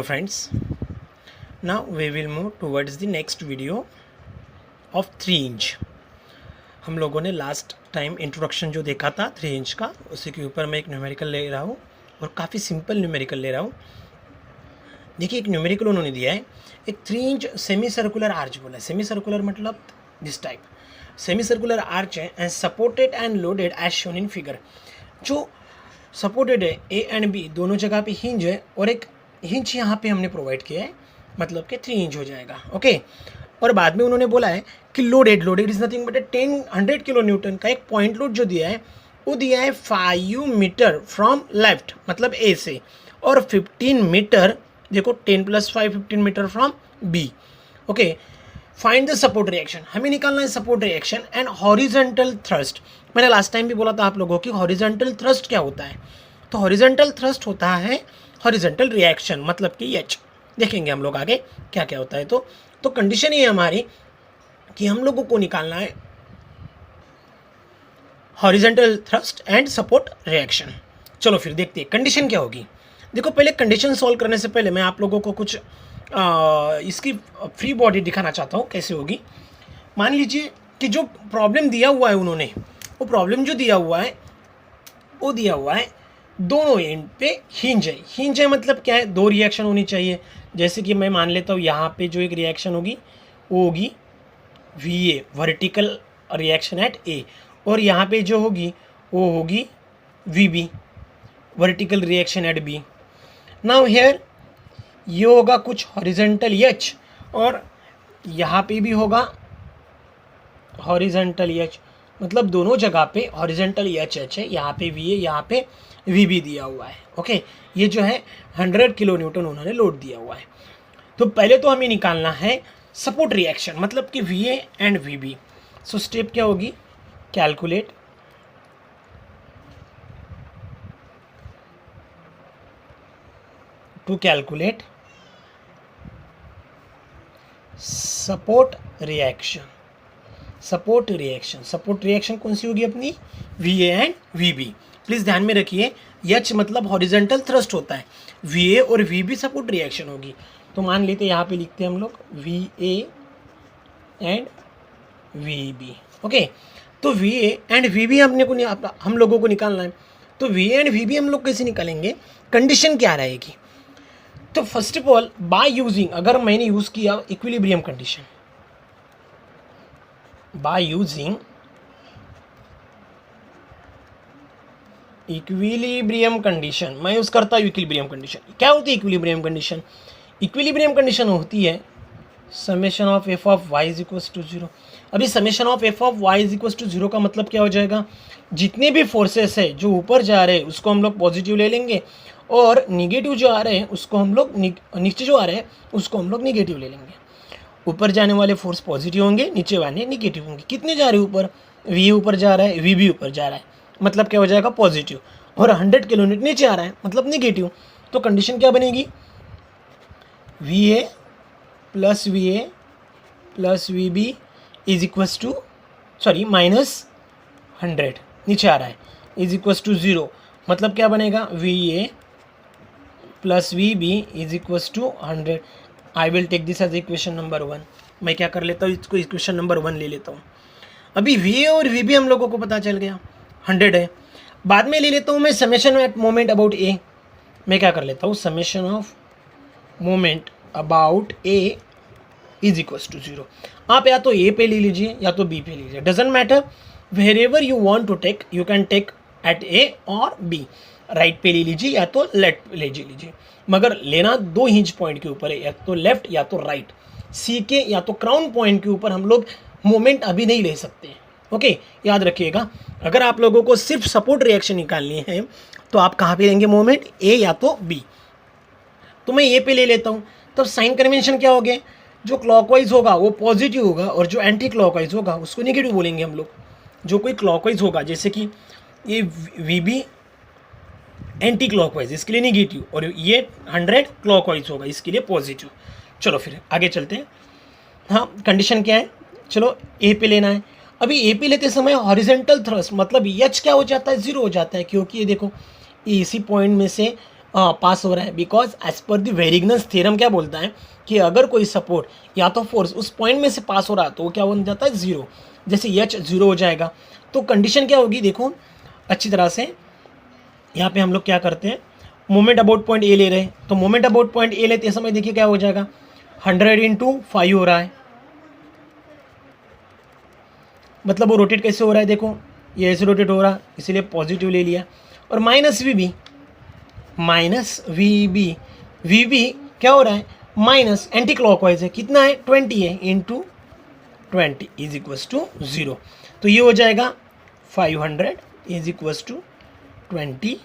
friends, now we will move towards the next video of 3 inch. हम लोगों ने last time introduction जो देखा था 3 इंच का, उसी के ऊपर मैं एक न्यूमेरिकल ले रहा हूँ और काफ़ी सिंपल न्यूमेरिकल ले रहा हूँ। देखिए एक न्यूमेरिकल उन्होंने दिया है, एक 3 इंच सेमी सर्कुलर आर्च बोला है। सेमी सर्कुलर मतलब this type semi circular arch है and supported and loaded as shown in figure. जो सपोर्टेड है ए एंड बी दोनों जगह पे हिंज है और एक हिंज यहाँ पे हमने प्रोवाइड किया है, मतलब कि 3 इंच हो जाएगा। ओके, और बाद में उन्होंने बोला है कि loaded is nothing but 100 kilo Newton का एक पॉइंट लोड जो दिया है वो दिया है 5 मीटर फ्रॉम लेफ्ट मतलब ए से, और 15 मीटर देखो 10 + 5 15 meter from B. Okay, find the support reaction, हमें निकालना है support reaction and horizontal thrust. मैंने लास्ट टाइम भी बोला था आप लोगों की हॉरिजॉन्टल थ्रस्ट क्या होता है, तो हॉरिजॉन्टल थ्रस्ट होता है हॉरिजॉन्टल रिएक्शन मतलब कि एच। देखेंगे हम लोग आगे क्या क्या होता है। तो कंडीशन ये है हमारी कि हम लोगों को निकालना है horizontal thrust and support reaction. चलो फिर देखते हैं कंडीशन क्या होगी। देखो पहले कंडीशन सॉल्व करने से पहले मैं आप लोगों को कुछ इसकी फ्री बॉडी दिखाना चाहता हूँ कैसे होगी। मान लीजिए कि जो प्रॉब्लम दिया हुआ है उन्होंने, वो प्रॉब्लम जो दिया हुआ है वो दिया हुआ है दोनों एंड पे हिंज है। हिंज है मतलब क्या है, 2 रिएक्शन होनी चाहिए। जैसे कि मैं मान लेता हूँ यहाँ पे जो एक रिएक्शन होगी वो होगी VA vertical reaction at A, और यहाँ पे जो होगी वो होगी VB vertical reaction at B। Now here ये होगा कुछ हॉरिजॉन्टल H और यहाँ पे भी होगा हॉरिजॉन्टल H, मतलब दोनों जगह पे हॉरिजॉन्टल H है। यहाँ पे VA यहाँ पे VB दिया हुआ है। ओके, ये जो है 100 किलो न्यूटन उन्होंने लोड दिया हुआ है। तो पहले तो हमें निकालना है सपोर्ट रिएक्शन मतलब कि VA and VB। So step क्या होगी, calculate to calculate support reaction. Support reaction कौन सी होगी अपनी, VA एंड VB। प्लीज़ ध्यान में रखिए H मतलब हॉरिजॉन्टल थ्रस्ट होता है, VA और VB सपोर्ट रिएक्शन होगी। तो मान लेते यहाँ पे लिखते हैं हम लोग VA एंड VB। ओके, तो VA एंड VB हम लोगों को निकालना है। तो VA एंड VB हम लोग कैसे निकालेंगे, कंडीशन क्या रहेगी। तो first of all by using, अगर मैंने यूज़ किया equilibrium condition, by using equilibrium condition, मैं यूज़ करता हूँ इक्विलिब्रियम कंडीशन। क्या होती है इक्विलिब्रियम कंडीशन, इक्विलिब्रियम कंडीशन होती है summation of F of Y is equals to 0। अभी summation of F of Y is equals to 0 का मतलब क्या हो जाएगा, जितने भी फोर्सेस है जो ऊपर जा रहे हैं उसको हम लोग पॉजिटिव ले लेंगे, और निगेटिव जो आ रहे हैं उसको हम लोग नीचे जो आ रहे हैं उसको हम लोग निगेटिव ले लेंगे। ऊपर जाने वाले फोर्स पॉजिटिव होंगे, नीचे वाले निगेटिव होंगे। कितने जा रहे हैं ऊपर, V ऊपर जा रहा है, VB ऊपर जा रहा है, मतलब क्या हो जाएगा पॉजिटिव, और 100 किलो न्यूटन नीचे आ रहा है मतलब निगेटिव। तो कंडीशन क्या बनेगी, VA plus VB is equals to -100 नीचे आ रहा है इज इक्वल्स टू 0, मतलब क्या बनेगा VA plus VB is equals to 100। I will take this as equation number 1। मैं क्या कर लेता हूँ, इसको इक्वेशन नंबर 1 ले लेता हूँ। अभी VA और VB हम लोगों को पता चल गया 100 है। बाद में ले लेता हूँ मैं summation at moment about A। मैं क्या कर लेता हूँ, summation of moment about A is equals to 0। आप या तो A पे ले लीजिए या तो B पे लीजिए, doesn't matter, wherever you want to take you can take at A और B। राइट पे ले लीजिए या तो लेफ्ट पे ले लीजिए, मगर लेना 2 हिंज पॉइंट के ऊपर है, या तो लेफ्ट या तो राइट। C के या तो क्राउन पॉइंट के ऊपर हम लोग मोमेंट अभी नहीं ले सकते। ओके, याद रखिएगा, अगर आप लोगों को सिर्फ सपोर्ट रिएक्शन निकालनी है तो आप कहाँ पे लेंगे मोमेंट, A या तो B। तो मैं A पे ले लेता हूँ। तब साइन कन्वेंशन क्या हो गया, जो क्लॉकवाइज होगा वो पॉजिटिव होगा और जो एंटी क्लॉकवाइज होगा उसको नेगेटिव बोलेंगे हम लोग। जो कोई क्लॉकवाइज होगा, जैसे कि ये VB एंटी क्लॉकवाइज इसके लिए नेगेटिव, और ये 100 क्लॉकवाइज होगा इसके लिए पॉजिटिव। चलो फिर आगे चलते हैं। हाँ, कंडीशन क्या है, चलो A पे लेना है। अभी A पे लेते समय हॉरिजॉन्टल थ्रस्ट मतलब H क्या हो जाता है, 0 हो जाता है, क्योंकि ये देखो इसी पॉइंट में से पास हो रहा है, because as per the Varignon's theorem क्या बोलता है कि अगर कोई सपोर्ट या तो फोर्स उस पॉइंट में से पास हो रहा है तो वो क्या बन जाता है, जीरो। जैसे एच जीरो हो जाएगा तो कंडीशन क्या होगी, देखो अच्छी तरह से यहाँ पे हम लोग क्या करते हैं, मोमेंट अबाउट पॉइंट ए ले रहे हैं, तो मोमेंट अबाउट पॉइंट ए लेते समय देखिए क्या हो जाएगा, 100 × 5 हो रहा है, मतलब वो रोटेट कैसे हो रहा है, देखो ये ऐसे रोटेट हो रहा है, इसीलिए पॉजिटिव ले लिया। और माइनस वी बी क्या हो रहा है, माइनस एंटी क्लॉकवाइज है, कितना है 20 है, इंटू 20 इज इक्वस टू 0। तो ये हो जाएगा 500 इज इक्वस टू 20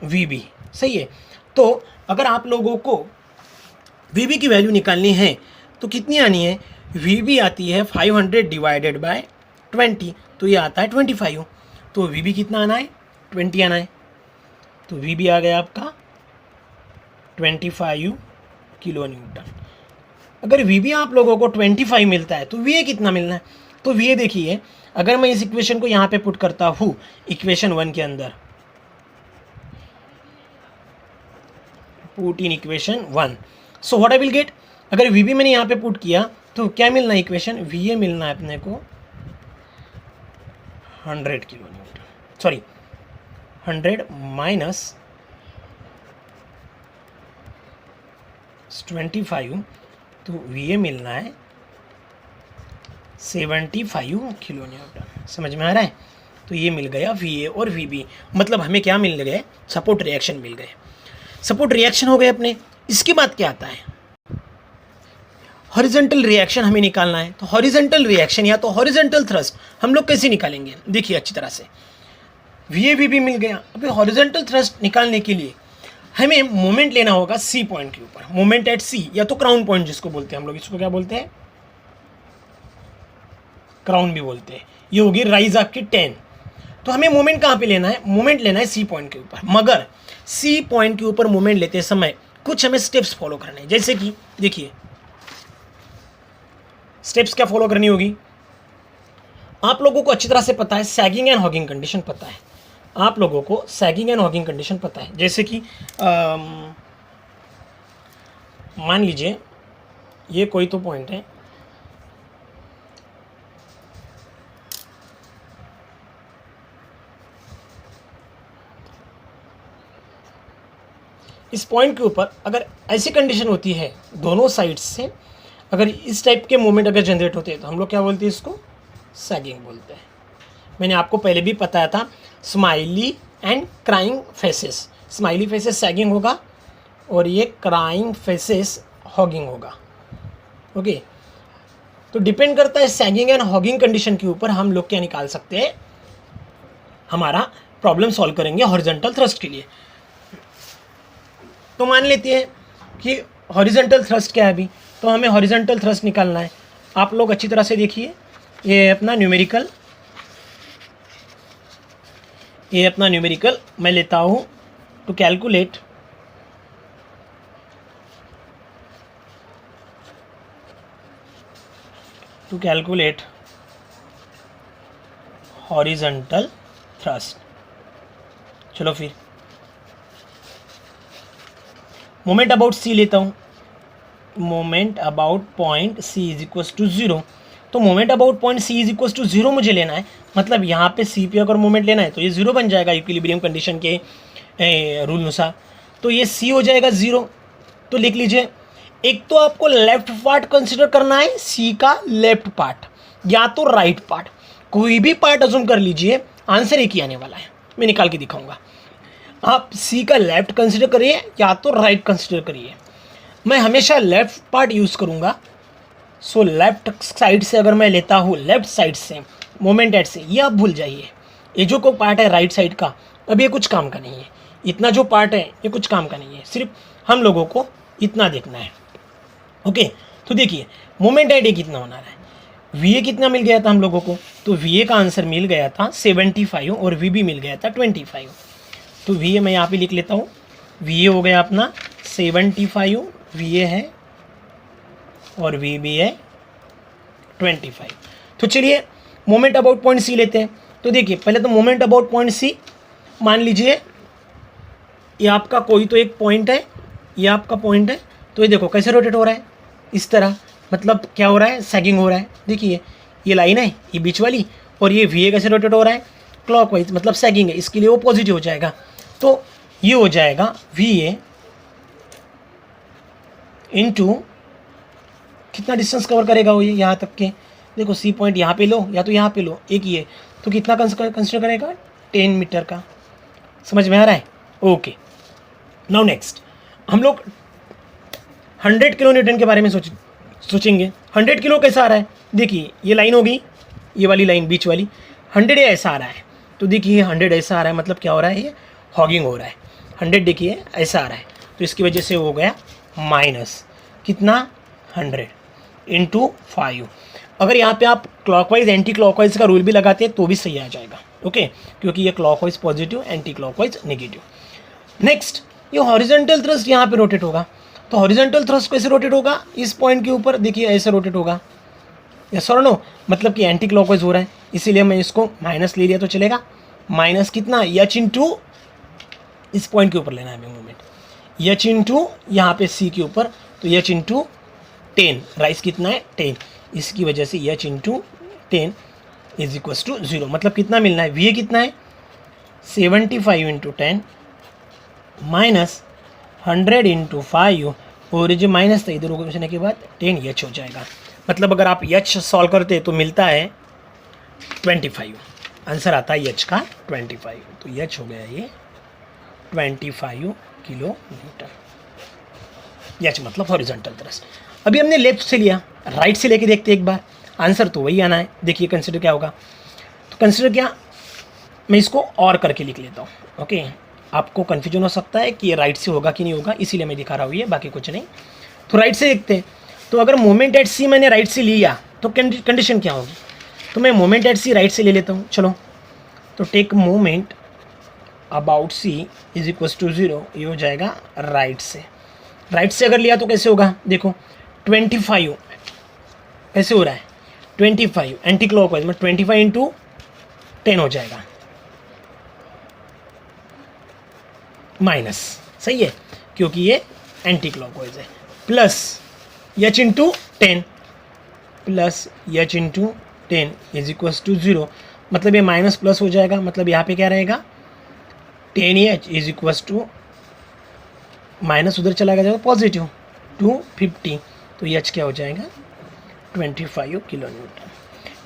वी, सही है। तो अगर आप लोगों को वी की वैल्यू निकालनी है तो कितनी आनी है, वी आती है 500 डिवाइडेड बाय 20, तो ये आता है 25। तो वी कितना आना है, 20 आना है, तो वी आ गया आपका 25 किलो न्यूटन। अगर वी आप लोगों को 25 मिलता है तो वी कितना मिलना है, तो वी देखिए अगर मैं इस इक्वेशन को यहाँ पे पुट करता हूँ इक्वेशन 1 के अंदर, put in equation 1, so what I will get, अगर वी मैंने यहाँ पे पुट किया तो क्या मिलना है, इक्वेशन वी मिलना है अपने को 100 किलो न्यूटन, सॉरी 100 माइनस 25, तो वी मिलना है 75 किलो न्यूटन। समझ में आ रहा है, तो ये मिल गया वी और वी मतलब हमें क्या मिल गए, सपोर्ट रिएक्शन मिल गए। सपोर्ट रिएक्शन हो गए अपने। इसके बाद क्या आता है, हॉरिजॉन्टल रिएक्शन हमें निकालना है। तो हॉरिजॉन्टल रिएक्शन या तो हॉरिजॉन्टल थ्रस्ट हम लोग कैसे निकालेंगे, देखिए अच्छी तरह से, वी मिल गया। अभी हॉरिजॉन्टल थ्रस्ट निकालने के लिए हमें मोमेंट लेना होगा सी पॉइंट के ऊपर, मोमेंट एट सी या तो क्राउन पॉइंट जिसको बोलते हैं हम लोग, इसको क्या बोलते हैं, क्राउन भी बोलते हैं। ये होगी राइज आपकी 10। तो हमें मोमेंट कहाँ पे लेना है, मोमेंट लेना है सी पॉइंट के ऊपर। मगर सी पॉइंट के ऊपर मोमेंट लेते समय कुछ हमें स्टेप्स फॉलो करने हैं, जैसे कि देखिए स्टेप्स क्या फॉलो करनी होगी, आप लोगों को अच्छी तरह से पता है, सैगिंग एंड हॉगिंग कंडीशन पता है, आप लोगों को सैगिंग एंड हॉगिंग कंडीशन पता है। जैसे कि मान लीजिए ये कोई तो पॉइंट है, इस पॉइंट के ऊपर अगर ऐसी कंडीशन होती है दोनों साइड्स से, अगर इस टाइप के मूवमेंट अगर जनरेट होते हैं तो हम लोग क्या बोलते हैं, इसको सैगिंग बोलते हैं। मैंने आपको पहले भी बताया था, smiley and crying faces, smiley faces sagging होगा और ये क्राइंग फेसेस हॉगिंग होगा। ओके, तो डिपेंड करता है सैगिंग एंड हॉगिंग कंडीशन के ऊपर हम लोग क्या निकाल सकते हैं, हमारा प्रॉब्लम सॉल्व करेंगे हॉरिजॉन्टल थ्रस्ट के लिए। तो मान लेते हैं कि हॉरिजॉन्टल थ्रस्ट क्या है अभी, तो हमें हॉरिजॉन्टल थ्रस्ट निकालना है। आप लोग अच्छी तरह से देखिए, ये अपना न्यूमेरिकल, ये अपना न्यूमेरिकल मैं लेता हूँ टू कैलकुलेट हॉरिजॉन्टल थ्रस्ट। चलो फिर मोमेंट अबाउट सी लेता हूँ, moment about point C is equals to 0। तो moment about point C is equals to 0 मुझे लेना है, मतलब यहाँ पे सी पे अगर मोमेंट लेना है तो ये 0 बन जाएगा इक्विलिब्रियम कंडीशन के रूल अनुसार। तो ये सी हो जाएगा 0। तो लिख लीजिए, एक तो आपको लेफ्ट पार्ट कंसिडर करना है, सी का लेफ्ट पार्ट या तो राइट पार्ट, कोई भी पार्ट अज्यूम कर लीजिए, आंसर एक ही आने वाला है, मैं निकाल के दिखाऊंगा। आप सी का लेफ्ट कंसिडर करिए या तो राइट कंसिडर करिए, मैं हमेशा लेफ्ट पार्ट यूज़ करूँगा। सो लेफ्ट साइड से अगर मैं लेता हूँ, लेफ्ट साइड से मोमेंट एट से, ये आप भूल जाइए, ये जो कोई पार्ट है राइट साइड का, अब ये कुछ काम का नहीं है, इतना जो पार्ट है ये कुछ काम का नहीं है, सिर्फ हम लोगों को इतना देखना है। ओके, तो देखिए मोमेंट एट ए कितना होना है, वी ए कितना मिल गया था हम लोगों को, तो वी ए का आंसर मिल गया था 75 और वी बी मिल गया था 25। तो वी ए मैं यहाँ पे लिख लेता हूँ, वी ए हो गया अपना 75 वी ए है और वी बी है 25। तो चलिए मोमेंट अबाउट पॉइंट सी लेते हैं। तो देखिए पहले तो मोमेंट अबाउट पॉइंट सी मान लीजिए ये आपका कोई तो एक पॉइंट है, ये आपका पॉइंट है, तो ये देखो कैसे रोटेट हो रहा है, इस तरह, मतलब क्या हो रहा है, सैगिंग हो रहा है। देखिए ये लाइन है, ये बीच वाली, और ये वी ए कैसे रोटेट हो रहा है, क्लॉकवाइज, मतलब सैगिंग है, इसके लिए वो पॉजिटिव हो जाएगा। तो ये हो जाएगा वी ए इंटू कितना डिस्टेंस कवर करेगा वो, ये यहाँ तक के, देखो सी पॉइंट यहाँ पे लो या तो यहाँ पे लो, एक ही है, तो कितना कंसिडर करेगा, 10 मीटर का। समझ में आ रहा है? ओके, नाउ नेक्स्ट हम लोग 100 किलो न्यूटन के बारे में सोचेंगे। 100 किलो कैसा आ रहा है, देखिए ये लाइन होगी, ये वाली लाइन बीच वाली, 100 ऐसा आ रहा है, तो देखिए 100 ऐसा आ रहा है, मतलब क्या हो रहा है, ये हॉगिंग हो रहा है। 100 देखिए ऐसा आ रहा है, तो इसकी वजह से हो गया माइनस कितना, 100 इंटू 5। अगर यहाँ पे आप क्लॉकवाइज एंटी क्लॉकवाइज का रूल भी लगाते हैं तो भी सही आ जाएगा, ओके, क्योंकि ये clockwise positive, anti clockwise negative. Next, ये हॉरिजॉन्टल थ्रस्ट यहाँ पे रोटेट होगा, तो हॉरिजॉन्टल थ्रस्ट कैसे रोटेट होगा, इस पॉइंट के ऊपर देखिए ऐसे रोटेट होगा, यस और नो, मतलब कि एंटी क्लॉकवाइज हो रहा है, इसीलिए मैं इसको माइनस ले लिया तो चलेगा। माइनस कितना, एच इंटू इस पॉइंट के ऊपर लेना है मूवमेंट, एच इंटू यहाँ पे सी के ऊपर, तो एच इंटू 10, राइस कितना है 10, इसकी वजह से H into 10 is equals to 0, मतलब कितना मिलना है, वी ए कितना है 75 इंटू 10 माइनस 100 इंटू 5, और जो माइनस था इधर घुसने के बाद 10 एच हो जाएगा। मतलब अगर आप एच सॉल्व करते तो मिलता है 25, आंसर आता है एच का 25, तो एच हो गया ये 25 किलो न्यूटन, एच मतलब हॉरिजॉन्टल थ्रस्ट। अभी हमने लेफ्ट से लिया, राइट से लेके देखते एक बार, आंसर तो वही आना है। देखिए कंसिडर क्या होगा, तो कंसिडर क्या, मैं इसको और करके लिख लेता हूँ, ओके, आपको कन्फ्यूजन हो सकता है कि ये राइट से होगा कि नहीं होगा, इसीलिए मैं दिखा रहा हूँ ये, बाकी कुछ नहीं। तो राइट से देखते हैं, तो अगर मोमेंट एट सी मैंने राइट से लिया तो कंडीशन क्या होगी, तो मैं मोमेंट एट सी राइट से ले लेता हूँ, चलो, तो take moment about C is equal to 0, ये हो जाएगा राइट से। राइट से अगर लिया तो कैसे होगा, देखो 25 कैसे हो रहा है, 25 एंटी क्लॉकवाइज में 25 इंटू 10 हो जाएगा, माइनस, सही है, क्योंकि ये एंटी क्लॉकवाइज है, plus H into 10 plus H into 10 is equals to 0, मतलब ये माइनस प्लस हो जाएगा, मतलब यहाँ पे क्या रहेगा 10 इज इक्वल्स टू, माइनस उधर चला जाएगा पॉजिटिव 250, तो एच क्या हो जाएगा 25 किलो न्यूटन।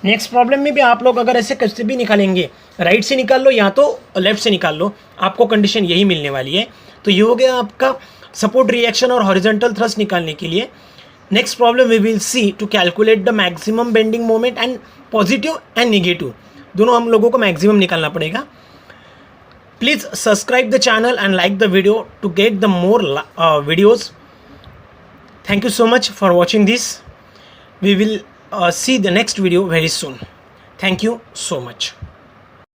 नेक्स्ट प्रॉब्लम में भी आप लोग अगर ऐसे कैसे भी निकालेंगे, राइट से निकाल लो या तो लेफ्ट से निकाल लो, आपको कंडीशन यही मिलने वाली है। तो ये हो गया आपका सपोर्ट रिएक्शन और हॉरिजॉन्टल थ्रस्ट निकालने के लिए। Next problem we will see to calculate the maximum bending moment and positive and negative, दोनों हम लोगों को मैक्सिमम निकालना पड़ेगा। Please subscribe the channel and like the video to get the more videos. Thank you so much for watching this. We will see the next video very soon. Thank you so much.